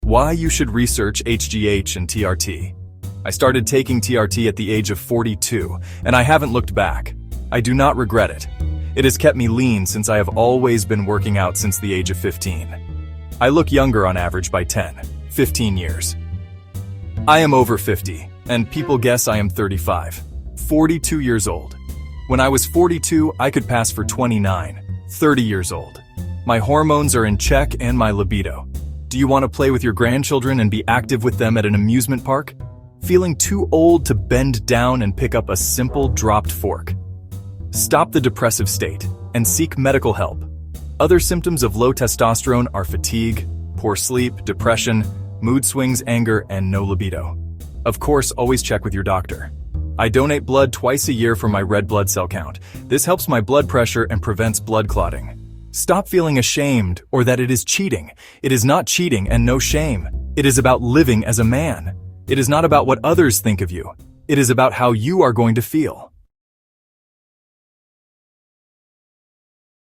Why you should research HGH and TRT. I started taking TRT at the age of 42, and I haven't looked back. I do not regret it. It has kept me lean since I have always been working out since the age of 15. I look younger on average by 10, 15 years. I am over 50, and people guess I am 35, 42 years old. When I was 42, I could pass for 29, 30 years old. My hormones are in check and my libido. Do you want to play with your grandchildren and be active with them at an amusement park? Feeling too old to bend down and pick up a simple dropped fork? Stop the depressive state and seek medical help. Other symptoms of low testosterone are fatigue, poor sleep, depression, mood swings, anger, and no libido. Of course, always check with your doctor. I donate blood twice a year for my red blood cell count. This helps my blood pressure and prevents blood clotting. Stop feeling ashamed or that it is cheating. It is not cheating and no shame. It is about living as a man. It is not about what others think of you. It is about how you are going to feel.